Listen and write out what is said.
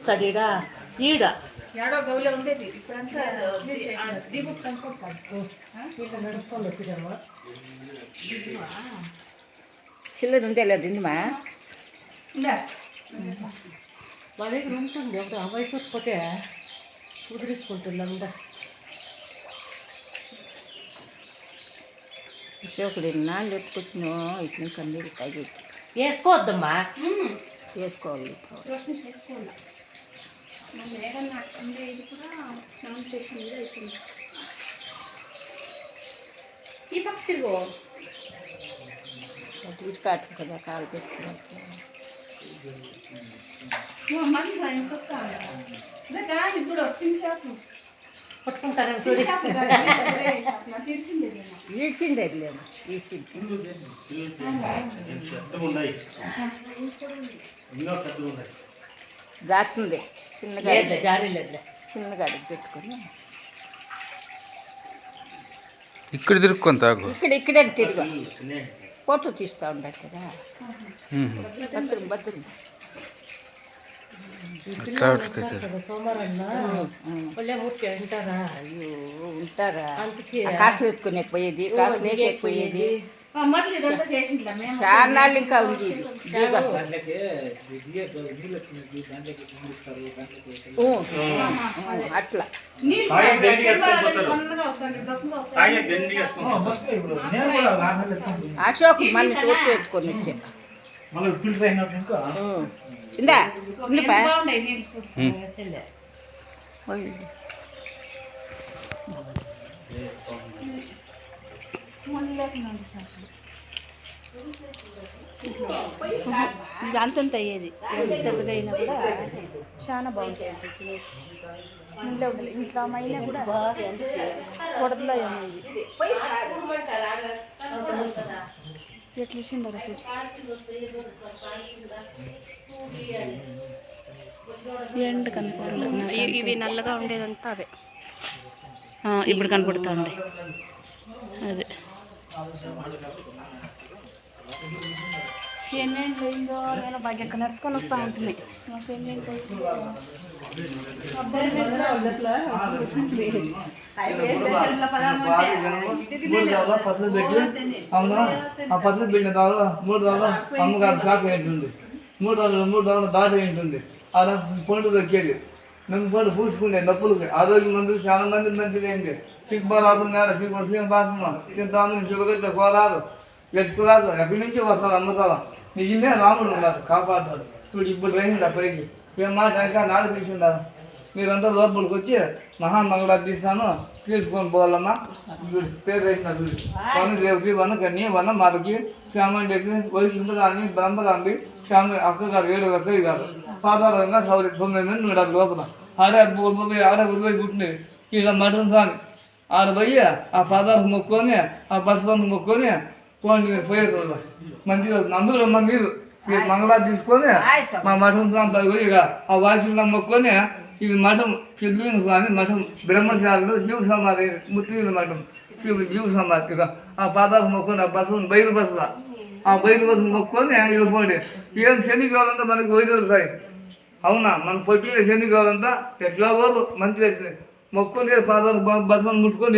చూపిస్తాడు ఈడ ఏడో గౌలో ఉండేది ఇప్పుడంతా దిగుడు కనుక్కుంటాడు నడుచుకొని వచ్చినామా చిల్లర ఉంటే లేదు ఇందుమా మా దగ్గర ఉంటుంది ఒక వయసు పోతే కుదిరించుకుంటున్నాం అశోకుడు నాళ్ళు ఎత్తుకొచ్చినో ఇట్లా కన్నీరు తాగి వేసుకోవద్దమ్మా వేసుకోవాలి చేసుకోవాలి మన ఏదన్నా అంటే ఇది కూడా స్నానం చేసిన మీద అవుతుంది ఈ పక్క తిరుగు తీసుకాటు కదా కాలు పెట్టుకున్నాను మళ్ళీ ఇంటికి వస్తా ఉంటాను ఇప్పుడు వచ్చింది షాపు పట్టుకుంటారని ఈడ్చిండే లేదు జారుతుంది చిన్నగా జారీ లేదు చిన్నగా పెట్టుకొని ఇక్కడ తిరుక్కొని తాగు ఇక్కడే తిరుగు ఫోటో తీస్తూ ఉంటాడు కదా భద్రం సోమవారం వాళ్ళే ముట్టి అంటారా ఉంటారా కాసులు ఎత్తుకునే పోయేది కాసులు వేసేపోయేది చాలా నాళ్ళు ఇంకా ఉంది అట్లా అశోక్ మళ్ళీ తోట ఎత్తుకొని వచ్చా ఇందా ఇది అంతంత అయ్యేది పెద్దగా అయినా కూడా చాలా బాగుంటాయి ఇంట్లో ఉండాలి ఇంట్లో అయినా కూడా కొడతలో ఏమైంది ఎట్లా ఇచ్చిండారు అసలు ఎండ కనపడలేదు ఇవి నల్లగా ఉండేదంతా అవే ఇప్పుడు కనపడుతూ ఉండే అదే ఎన్నేంటి అయిందో నేను బాగా ఎక్కడ నడుచుకొని వస్తూ ఉంటుంది నాకు ఎన్నేంటి పత్రులు పెట్టిన తర్వాత 3 రోజులు అమ్మగారు షాక్ ఏంటుంది 3 రోజులు దాట ఏంటుంది ఆడ పండు దొక్కేది మేము పండు పూసుకుంటే నొప్పులకి ఆరోగ్య మందులు చాలా మంది మంచిది ఏంటి సిగ్గు రాకుండా సిగ్గు బాగున్నాం తింటాము షుగర్ కోరాదు పెట్టుకోరాదు ఎక్కడి నుంచి వస్తారు అమ్ముతావా నిజమే రాముడు ఉన్నారు కాపాడతారు ఇప్పుడు ఇప్పుడు రైందా పైకి మేము మాట ఇంకా 4 తీసుకుంటారు మీరంతా లోపలికి వచ్చి మహామంగళాలు తీస్తాను తీసుకొని పోవాలమ్మా పేరు వేసిన వనదేవికి వనకన్ని వన మారికి శ్యామండికి వయసు కానీ బ్రహ్మరాంది శ్యామ అక్కగారు 7 అక్కయ్య గారు సాధారణంగా 9 మంది ఉన్నారు లోపల ఆడ ఉరిపోయి పుట్టినది ఇలా మటన్ సాని ఆడ పోయి ఆ పదార్థం మొక్కుకొని ఆ పసుపంత మొక్కుకొని పోండి పోయేది మంచిగా అందరూ మీరు మంగళాలు తీసుకొని మా మఠం పోయి ఇక ఆ వాక్యంలో మొక్కుకొని ఇది మఠం చిల్లుని కానీ మఠం బ్రహ్మచారులు జీవ సమాధి ముత్తిల మఠం జీవ సమాధి ఇక ఆ పాదాలు మొక్కుని ఆ బస్సు బయలు బస్సుల ఆ బయలు బస్సు మొక్కుకొని వెళ్ళిపోండి ఏం శనిగ్రహాలంతా మనకి వదిలేస్తాయి అవునా మన పొట్టిన శనిగ్రహాలంతా ఎట్లా వాళ్ళు మంచిగా మొక్కుని పాదాలు బస్సును ముట్టుకొని